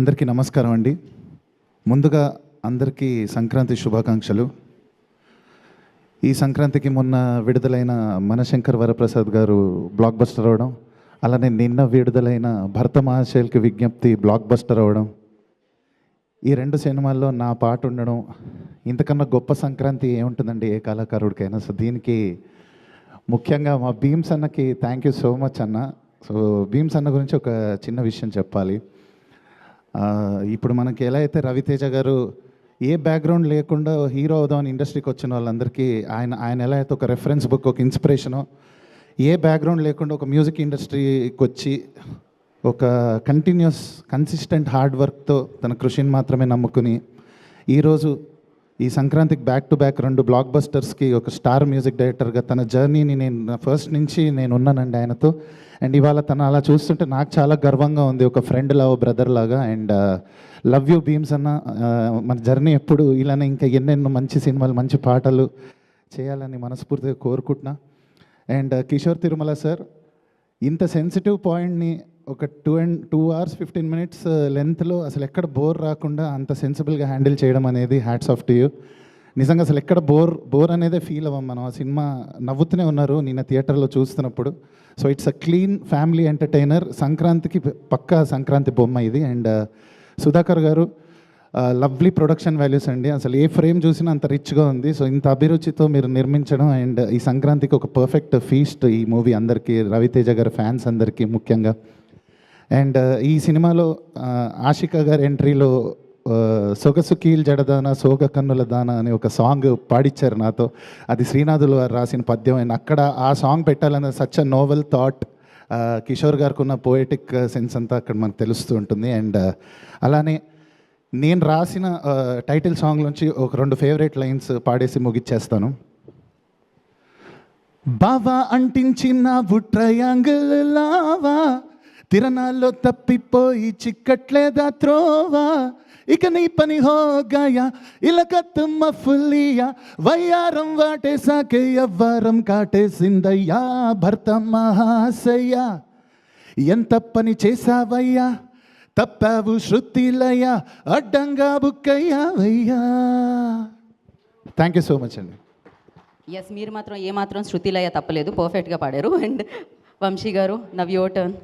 అందరికీ నమస్కారం అండి. ముందుగా అందరికీ సంక్రాంతి శుభాకాంక్షలు. ఈ సంక్రాంతికి మొన్న విడుదలైన మనశంకర్ వరప్రసాద్ గారు బ్లాక్ బస్టర్ అవ్వడం, అలానే నిన్న విడుదలైన భరత మహాశైల్కి విజ్ఞప్తి బ్లాక్ బస్టర్ అవ్వడం, ఈ రెండు సినిమాల్లో నా పాట ఉండడం, ఇంతకన్నా గొప్ప సంక్రాంతి ఏముంటుందండి ఏ కళాకారుడికైనా. సో దీనికి ముఖ్యంగా మా భీమ్స్ అన్నకి థ్యాంక్ యూ సో మచ్ అన్న. సో భీమ్స్ అన్న గురించి ఒక చిన్న విషయం చెప్పాలి. ఇప్పుడు మనకి ఎలా అయితే రవితేజ గారు ఏ బ్యాక్గ్రౌండ్ లేకుండా హీరో అవుదామని ఇండస్ట్రీకి వచ్చిన వాళ్ళందరికీ ఆయన ఎలా అయితే ఒక రెఫరెన్స్ బుక్, ఒక ఇన్స్పిరేషను, ఏ బ్యాక్గ్రౌండ్ లేకుండా ఒక మ్యూజిక్ ఇండస్ట్రీకి వచ్చి ఒక కన్సిస్టెంట్ హార్డ్ వర్క్తో తన కృషిని మాత్రమే నమ్ముకుని ఈరోజు ఈ సంక్రాంతికి బ్యాక్ టు బ్యాక్ 2 బ్లాక్ బస్టర్స్కి ఒక స్టార్ మ్యూజిక్ డైరెక్టర్గా తన జర్నీని నేను ఫస్ట్ నుంచి నేను ఉన్నానండి ఆయనతో. అండ్ ఇవాళ తను అలా చూస్తుంటే నాకు చాలా గర్వంగా ఉంది, ఒక ఫ్రెండ్ లాగా, బ్రదర్ లాగా. అండ్ లవ్ యూ భీమ్స్ అన్న. మన జర్నీ ఎప్పుడు ఇలానే ఇంకా ఎన్నెన్నో మంచి సినిమాలు, మంచి పాటలు చేయాలని మనస్ఫూర్తిగా కోరుకుంటున్నా. అండ్ కిషోర్ తిరుమల సార్, ఇంత సెన్సిటివ్ పాయింట్ని ఒక 2 hours 15 minutes లెంత్లో అసలు ఎక్కడ బోర్ రాకుండా అంత సెన్సిబుల్గా హ్యాండిల్ చేయడం అనేది హ్యాట్స్ ఆఫ్ టు యూ. నిజంగా అసలు ఎక్కడ బోర్ అనేదే ఫీల్ అవ్వం మనం. ఆ సినిమా నవ్వుతూనే ఉన్నారు నిన్న థియేటర్లో చూస్తున్నప్పుడు. So it's a clean family entertainer. సంక్రాంతికి పక్కా సంక్రాంతి బొమ్మ ఇది. అండ్ సుధాకర్ గారు, లవ్లీ ప్రొడక్షన్ వాల్యూస్ అండి. అసలు ఏ ఫ్రేమ్ చూసినా అంత రిచ్గా ఉంది. సో ఇంత అభిరుచితో మీరు నిర్మించడం అండ్ ఈ సంక్రాంతికి ఒక పర్ఫెక్ట్ ఫీస్ట్ ఈ మూవీ అందరికీ, రవితేజ గారి ఫ్యాన్స్ అందరికీ ముఖ్యంగా. అండ్ ఈ సినిమాలో ఆషికా గారి ఎంట్రీలో సొగసు కీల్ జడదాన సోగ కన్నుల దాన అనే ఒక సాంగ్ పాడిచ్చారు నాతో. అది శ్రీనాథులు గారు రాసిన పద్యం. అండ్ అక్కడ ఆ సాంగ్ పెట్టాలన్న such a novel thought. Kishore గారికి ఉన్న పోయటిక్ సెన్స్ అంతా అక్కడ మనకు తెలుస్తూ ఉంటుంది. అండ్ అలానే నేను రాసిన టైటిల్ సాంగ్ నుంచి ఒక 2 ఫేవరెట్ లైన్స్ పాడేసి ముగిచ్చేస్తాను. బావా అంటించిన ట్రయాంగిల్ లావా, తిరణాల్లో తప్పిపోయి చిక్కట్లేదా త్రోవా, ఇక నీ పని హోగాయా ఇలకత్తమ్మ ఫుల్లియా, వయ్యారం వాటేసాకే ఎవ్వారం కాటేసిందయ్యా, భర్త మహాశయ్యా ఎంత పని చేసావయ్యా, తప్పావు శృతిలయ్యా, అడ్డంగా బుక్కయ్యావయ్యా. థ్యాంక్ యూ సో మచ్ అండి. ఎస్, మీరు మాత్రం ఏమాత్రం శృతిలయ తప్పలేదు, పర్ఫెక్ట్గా పాడారు. అండ్ వంశీ గారు, నవ్ యువర్ టర్న్.